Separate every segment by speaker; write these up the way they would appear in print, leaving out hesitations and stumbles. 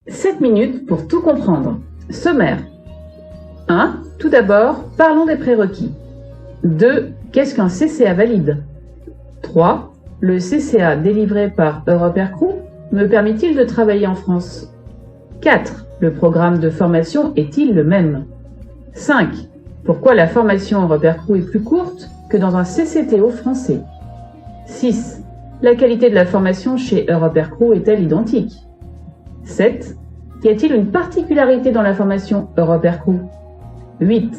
Speaker 1: 7 minutes pour tout comprendre. Sommaire. 1. Tout d'abord, parlons des prérequis. 2. Qu'est-ce qu'un CCA valide? 3. Le CCA délivré par Europe Air Crew me permet-il de travailler en France? 4. Le programme de formation est-il le même? 5. Pourquoi la formation Europe Air Crew est plus courte que dans un CCTO français? 6. La qualité de la formation chez Europe Air Crew est-elle identique? 7. Y a-t-il une particularité dans la formation Europe Air Crew? 8.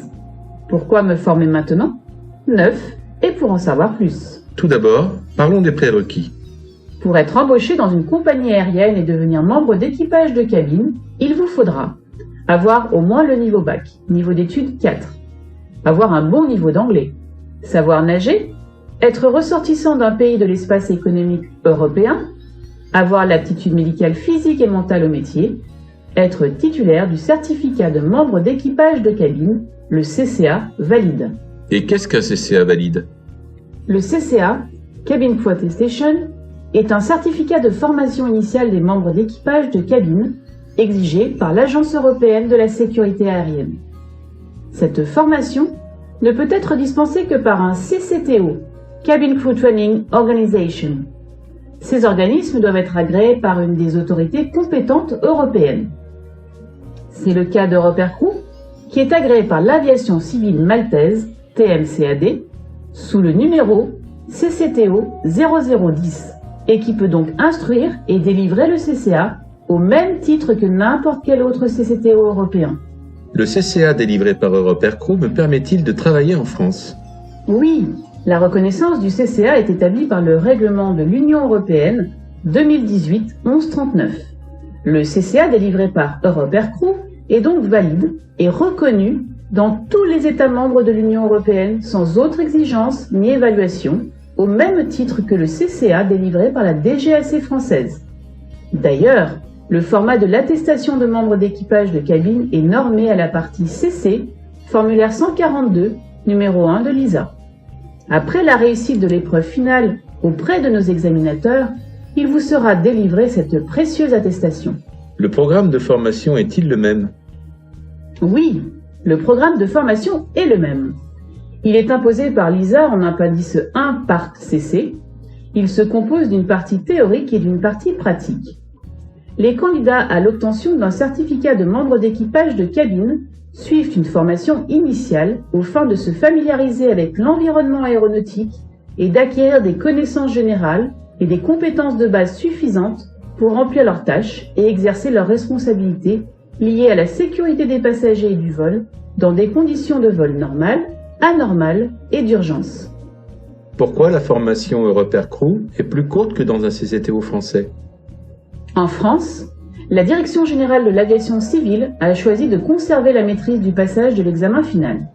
Speaker 1: Pourquoi me former maintenant? 9. Et pour en savoir plus.
Speaker 2: Tout d'abord, parlons des prérequis.
Speaker 1: Pour être embauché dans une compagnie aérienne et devenir membre d'équipage de cabine, il vous faudra avoir au moins le niveau bac, niveau d'études 4, avoir un bon niveau d'anglais, savoir nager, être ressortissant d'un pays de l'espace économique européen, avoir l'aptitude médicale physique et mentale au métier, être titulaire du certificat de membre d'équipage de cabine, le CCA valide.
Speaker 2: Et qu'est-ce qu'un CCA valide?
Speaker 1: Le CCA, Cabin Crew Attestation, est un certificat de formation initiale des membres d'équipage de cabine exigé par l'Agence européenne de la sécurité aérienne. Cette formation ne peut être dispensée que par un CCTO, Cabin Crew Training Organization. Ces organismes doivent être agréés par une des autorités compétentes européennes. C'est le cas d'Europe Air Crew, qui est agréé par l'aviation civile maltaise, TMCAD, sous le numéro CCTO 0010, et qui peut donc instruire et délivrer le CCA au même titre que n'importe quel autre CCTO européen.
Speaker 2: Le CCA délivré par Europe Air Crew me permet-il de travailler en France?
Speaker 1: Oui, la reconnaissance du CCA est établie par le règlement de l'Union européenne 2018-1139. Le CCA délivré par Europe Air Crew est donc valide et reconnu dans tous les États membres de l'Union européenne sans autre exigence ni évaluation, au même titre que le CCA délivré par la DGAC française. D'ailleurs, le format de l'attestation de membre d'équipage de cabine est normé à la partie CC, formulaire 142, numéro 1 de l'ISA. Après la réussite de l'épreuve finale auprès de nos examinateurs, il vous sera délivré cette précieuse attestation.
Speaker 2: Le programme de formation est-il le même?
Speaker 1: Oui, le programme de formation est le même. Il est imposé par l'ISA en appendice 1 part CC. Il se compose d'une partie théorique et d'une partie pratique. Les candidats à l'obtention d'un certificat de membre d'équipage de cabine suivent une formation initiale aux fins de se familiariser avec l'environnement aéronautique et d'acquérir des connaissances générales et des compétences de base suffisantes pour remplir leurs tâches et exercer leurs responsabilités liées à la sécurité des passagers et du vol dans des conditions de vol normales, anormales et d'urgence.
Speaker 2: Pourquoi la formation Europe Air Crew est plus courte que dans un CCTO français?
Speaker 1: En France, la Direction générale de l'aviation civile a choisi de conserver la maîtrise du passage de l'examen final.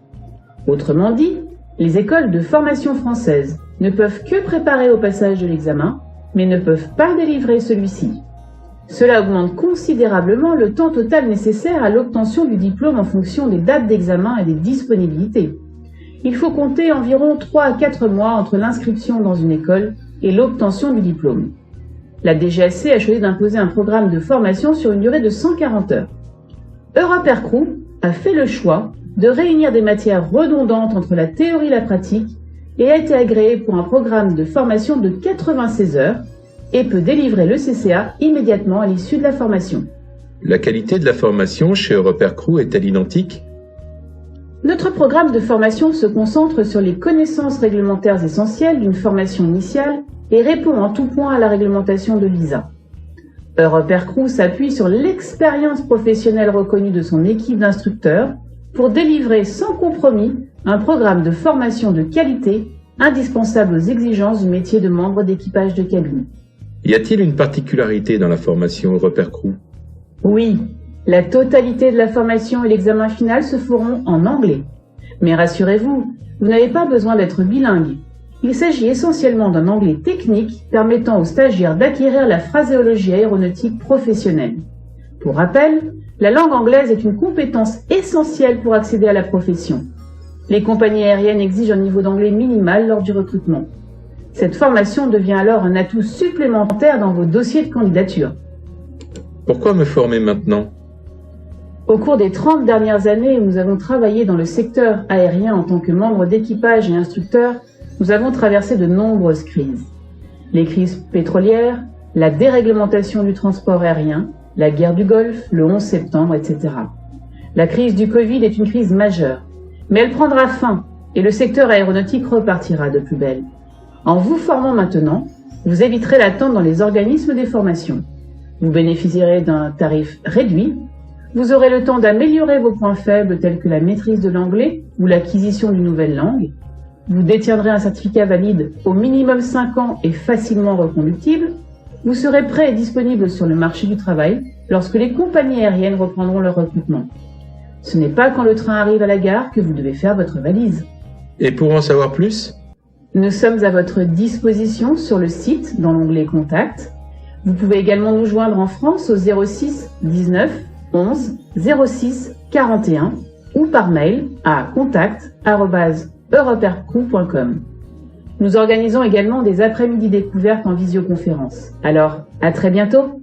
Speaker 1: Autrement dit, les écoles de formation françaises ne peuvent que préparer au passage de l'examen, mais ne peuvent pas délivrer celui-ci. Cela augmente considérablement le temps total nécessaire à l'obtention du diplôme en fonction des dates d'examen et des disponibilités. Il faut compter environ 3 à 4 mois entre l'inscription dans une école et l'obtention du diplôme. La DGAC a choisi d'imposer un programme de formation sur une durée de 140 heures. Europe Air Crew a fait le choix de réunir des matières redondantes entre la théorie et la pratique et a été agréé pour un programme de formation de 96 heures et peut délivrer le CCA immédiatement à l'issue de la formation.
Speaker 2: La qualité de la formation chez Europe Air Crew est-elle identique?
Speaker 1: Notre programme de formation se concentre sur les connaissances réglementaires essentielles d'une formation initiale et répond en tout point à la réglementation de l'ISA. Europe Air Crew s'appuie sur l'expérience professionnelle reconnue de son équipe d'instructeurs pour délivrer sans compromis un programme de formation de qualité indispensable aux exigences du métier de membre d'équipage de cabine.
Speaker 2: Y a-t-il une particularité dans la formation Europe Air Crew?
Speaker 1: Oui, la totalité de la formation et l'examen final se feront en anglais. Mais rassurez-vous, vous n'avez pas besoin d'être bilingue. Il s'agit essentiellement d'un anglais technique permettant aux stagiaires d'acquérir la phraséologie aéronautique professionnelle. Pour rappel, la langue anglaise est une compétence essentielle pour accéder à la profession. Les compagnies aériennes exigent un niveau d'anglais minimal lors du recrutement. Cette formation devient alors un atout supplémentaire dans vos dossiers de candidature.
Speaker 2: Pourquoi me former maintenant?
Speaker 1: Au cours des 30 dernières années où nous avons travaillé dans le secteur aérien en tant que membre d'équipage et instructeur, nous avons traversé de nombreuses crises. Les crises pétrolières, la déréglementation du transport aérien, la guerre du Golfe, le 11 septembre, etc. La crise du Covid est une crise majeure, mais elle prendra fin et le secteur aéronautique repartira de plus belle. En vous formant maintenant, vous éviterez l'attente dans les organismes des formations. Vous bénéficierez d'un tarif réduit. Vous aurez le temps d'améliorer vos points faibles tels que la maîtrise de l'anglais ou l'acquisition d'une nouvelle langue. Vous détiendrez un certificat valide au minimum 5 ans et facilement reconductible. Vous serez prêt et disponible sur le marché du travail lorsque les compagnies aériennes reprendront leur recrutement. Ce n'est pas quand le train arrive à la gare que vous devez faire votre valise.
Speaker 2: Et pour en savoir plus?
Speaker 1: Nous sommes à votre disposition sur le site dans l'onglet Contact. Vous pouvez également nous joindre en France au 06 19 11 06 41 ou par mail à contact@europaircrew.com. Nous organisons également des après-midi découvertes en visioconférence. Alors, à très bientôt!